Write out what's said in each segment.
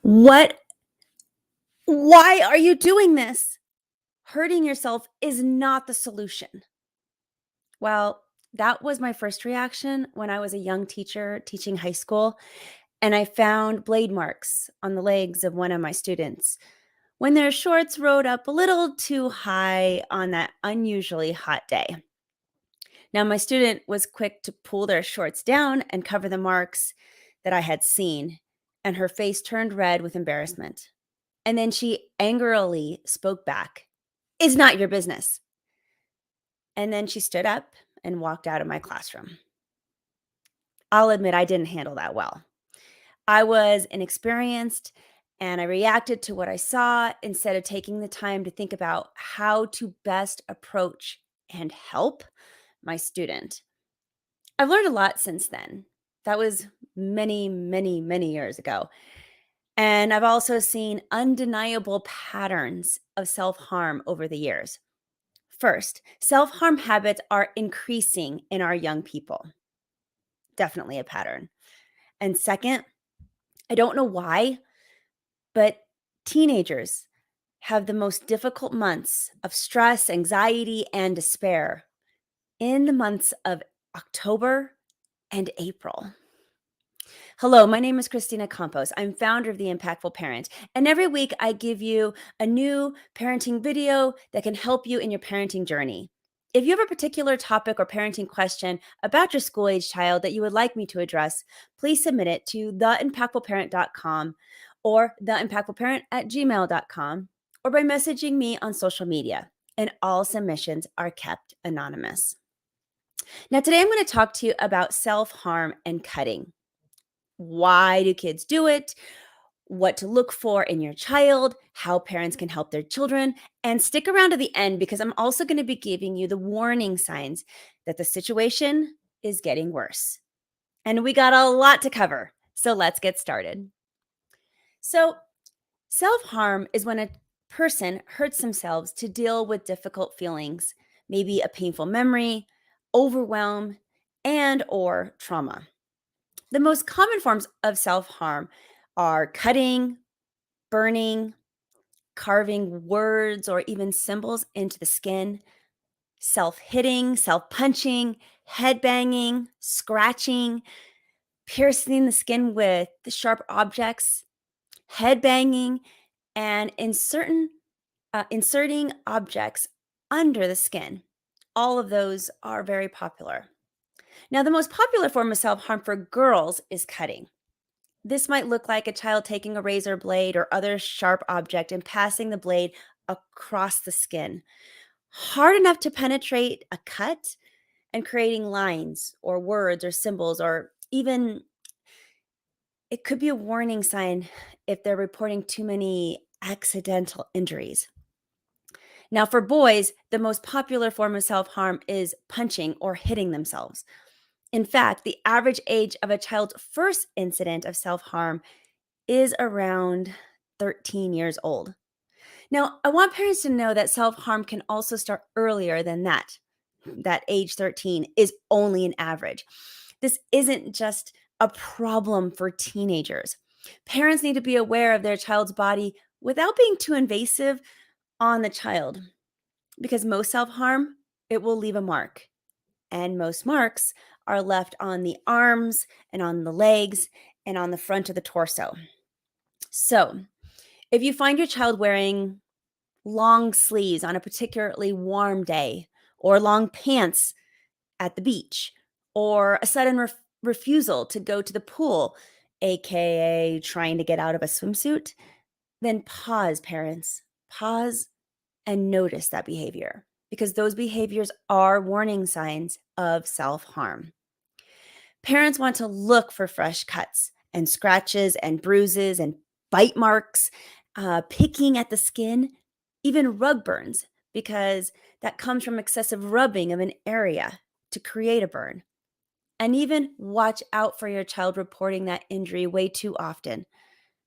What? Why are you doing this? Hurting yourself is not the solution. Well, that was my first reaction when I was a young teacher teaching high school, and I found blade marks on the legs of one of my students when their shorts rode up a little too high on that unusually hot day. Now, my student was quick to pull their shorts down and cover the marks that I had seen, and her face turned red with embarrassment. And then she angrily spoke back, "It's not your business." And then she stood up and walked out of my classroom. I'll admit I didn't handle that well. I was inexperienced and I reacted to what I saw instead of taking the time to think about how to best approach and help my student. I've learned a lot since then. That was many, many, many years ago. And I've also seen undeniable patterns of self harm over the years. First, self harm habits are increasing in our young people. Definitely a pattern. And second, I don't know why, but teenagers have the most difficult months of stress, anxiety, and despair in the months of October and April. Hello, my name is Kristina Campos. I'm founder of The Impactful Parent. And every week I give you a new parenting video that can help you in your parenting journey. If you have a particular topic or parenting question about your school age child that you would like me to address, please submit it to theimpactfulparent.com or theimpactfulparent@gmail.com or by messaging me on social media. And all submissions are kept anonymous. Now, today I'm going to talk to you about self harm and cutting. Why do kids do it? What to look for in your child, how parents can help their children, and stick around to the end because I'm also going to be giving you the warning signs that the situation is getting worse. And we got a lot to cover, so let's get started. So, self harm is when a person hurts themselves to deal with difficult feelings, maybe a painful memory, overwhelm, and or trauma. The most common forms of self-harm are cutting, burning, carving words or even symbols into the skin, self-hitting, self-punching, head-banging, scratching, piercing the skin with the sharp objects, head-banging, and inserting objects under the skin. All of those are very popular. Now, the most popular form of self-harm for girls is cutting. This might look like a child taking a razor blade or other sharp object and passing the blade across the skin, hard enough to penetrate a cut and creating lines or words or symbols, or even it could be a warning sign if they're reporting too many accidental injuries. Now, for boys, the most popular form of self harm is punching or hitting themselves. In fact, the average age of a child's first incident of self harm is around 13 years old. Now, I want parents to know that self harm can also start earlier than that. That age 13 is only an average. This isn't just a problem for teenagers. Parents need to be aware of their child's body without being too invasive on the child because most self harm, it will leave a mark. And most marks are left on the arms and on the legs and on the front of the torso. So, if you find your child wearing long sleeves on a particularly warm day, or long pants at the beach, or a sudden refusal to go to the pool, aka trying to get out of a swimsuit, then pause, parents. Pause and notice that behavior because those behaviors are warning signs of self harm. Parents want to look for fresh cuts and scratches and bruises and bite marks, picking at the skin, even rug burns, because that comes from excessive rubbing of an area to create a burn. And even watch out for your child reporting that injury way too often,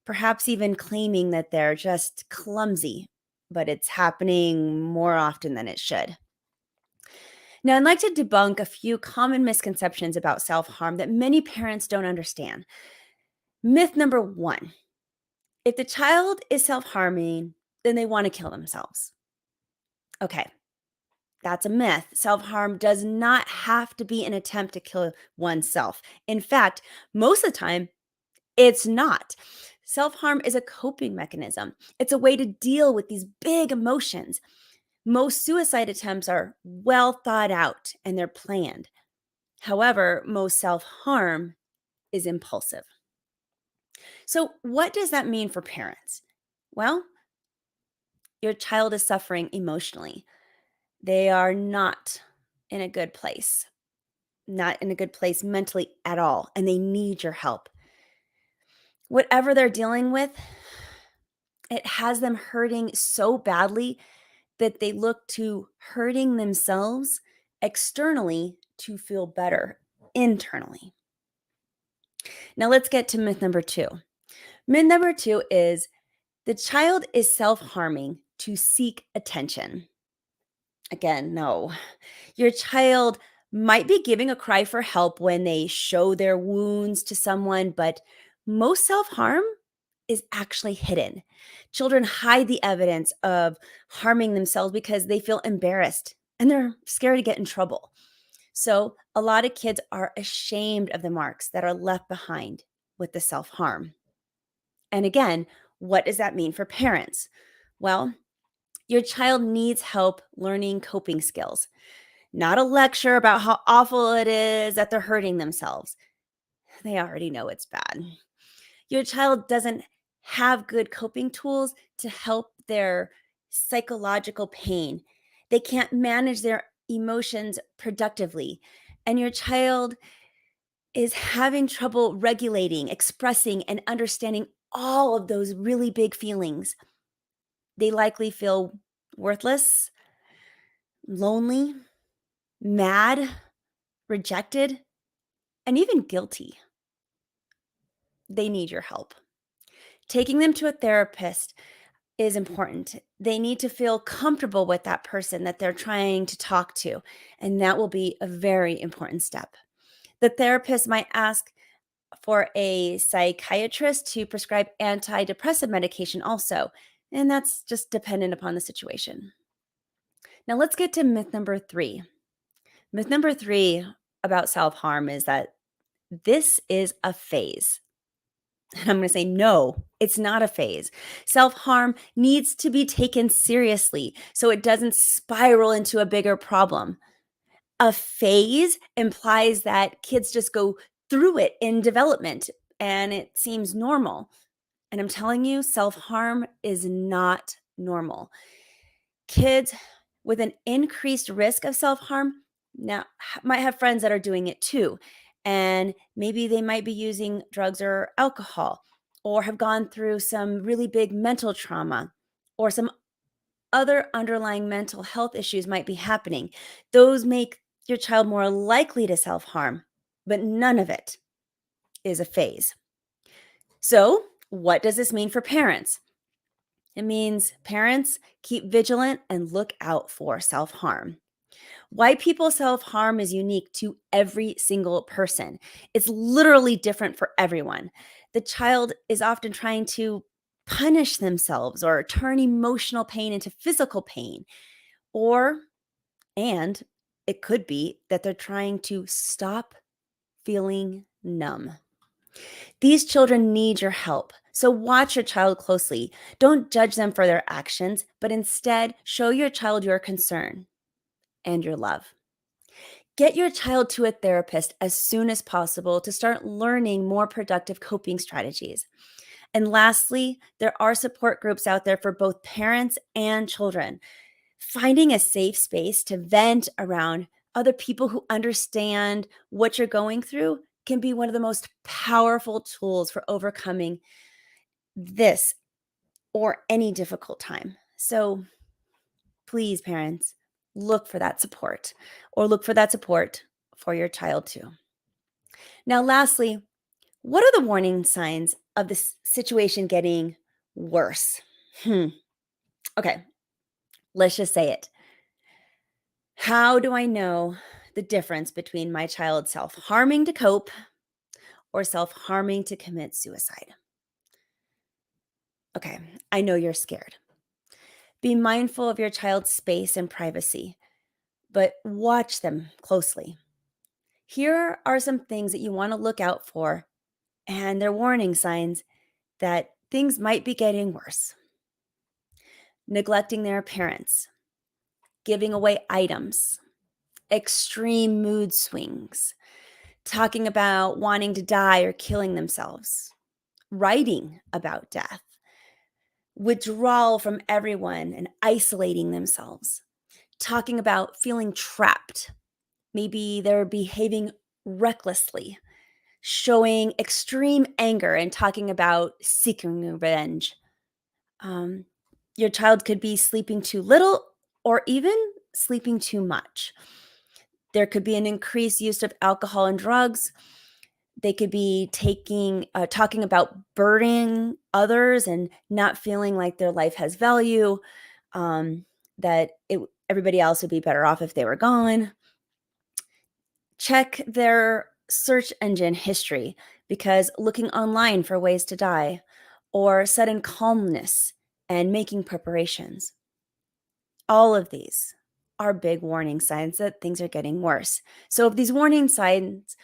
perhaps even claiming that they're just clumsy, but it's happening more often than it should. Now, I'd like to debunk a few common misconceptions about self harm that many parents don't understand. Myth number one: If the child is self harming, then they want to kill themselves. Okay, that's a myth. Self harm does not have to be an attempt to kill oneself. In fact, most of the time, it's not. Self harm is a coping mechanism, it's a way to deal with these big emotions. Most suicide attempts are well thought out and they're planned. However, most self harm is impulsive. So, what does that mean for parents? Well, your child is suffering emotionally. They are not in a good place, not in a good place mentally at all, and they need your help. Whatever they're dealing with, it has them hurting so badly that they look to hurting themselves externally to feel better internally. Now, let's get to myth number two. Myth number two is the child is self harming to seek attention. Again, no. Your child might be giving a cry for help when they show their wounds to someone, but most self harm is actually hidden. Children hide the evidence of harming themselves because they feel embarrassed and they're scared to get in trouble. So, a lot of kids are ashamed of the marks that are left behind with the self harm. And again, what does that mean for parents? Well, your child needs help learning coping skills, not a lecture about how awful it is that they're hurting themselves. They already know it's bad. Your child doesn't have good coping tools to help their psychological pain. They can't manage their emotions productively. And your child is having trouble regulating, expressing, and understanding all of those really big feelings. They likely feel worthless, lonely, mad, rejected, and even guilty. They need your help. Taking them to a therapist is important. They need to feel comfortable with that person that they're trying to talk to, and that will be a very important step. The therapist might ask for a psychiatrist to prescribe antidepressant medication also, and that's just dependent upon the situation. Now let's get to myth number three. Myth number three about self harm is that this is a phase. And I'm going to say, no, it's not a phase. Self harm needs to be taken seriously so it doesn't spiral into a bigger problem. A phase implies that kids just go through it in development and it seems normal. And I'm telling you, self harm is not normal. Kids with an increased risk of self harm now might have friends that are doing it too. And maybe they might be using drugs or alcohol or have gone through some really big mental trauma or some other underlying mental health issues might be happening. Those make your child more likely to self harm, but none of it is a phase. So, what does this mean for parents? It means parents keep vigilant and look out for self harm. Why people self harm is unique to every single person. It's literally different for everyone. The child is often trying to punish themselves or turn emotional pain into physical pain, or, and it could be that they're trying to stop feeling numb. These children need your help. So watch your child closely. Don't judge them for their actions, but instead show your child your concern and your love. Get your child to a therapist as soon as possible to start learning more productive coping strategies. And lastly, there are support groups out there for both parents and children. Finding a safe space to vent around other people who understand what you're going through can be one of the most powerful tools for overcoming this or any difficult time. So please, parents, look for that support or look for that support for your child too. Now, lastly, what are the warning signs of this situation getting worse? Okay, let's just say it. How do I know the difference between my child self harming to cope or self harming to commit suicide? Okay, I know you're scared. Be mindful of your child's space and privacy, but watch them closely. Here are some things that you want to look out for, and they're warning signs that things might be getting worse. Neglecting their appearance, giving away items, extreme mood swings, talking about wanting to die or killing themselves, writing about death, withdrawal from everyone and isolating themselves, talking about feeling trapped. Maybe they're behaving recklessly, showing extreme anger and talking about seeking revenge. Um, your child could be sleeping too little or even sleeping too much. There could be an increased use of alcohol and drugs. They could be talking about burdening others and not feeling like their life has value, that everybody else would be better off if they were gone. Check their search engine history, because looking online for ways to die, or sudden calmness and making preparations. All of these are big warning signs that things are getting worse. So if these warning signs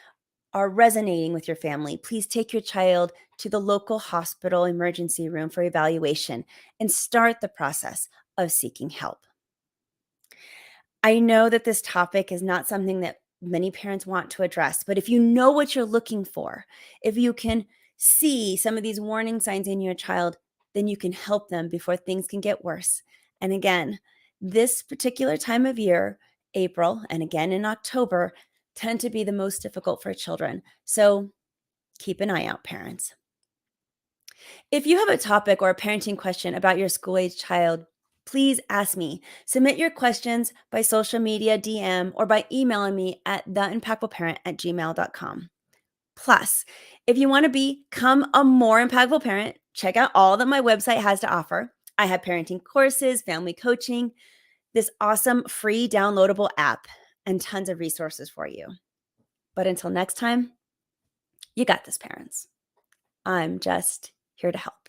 are resonating with your family, please take your child to the local hospital emergency room for evaluation and start the process of seeking help. I know that this topic is not something that many parents want to address, but if you know what you're looking for, if you can see some of these warning signs in your child, then you can help them before things can get worse. And again, this particular time of year, April, and again in October, tend to be the most difficult for children. So keep an eye out, parents. If you have a topic or a parenting question about your school age child, please ask me. Submit your questions by social media, DM, or by emailing me at theimpactfulparent@gmail.com. Plus, if you want to become a more impactful parent, check out all that my website has to offer. I have parenting courses, family coaching, this awesome free downloadable app, and tons of resources for you. But until next time, you got this, parents. I'm just here to help.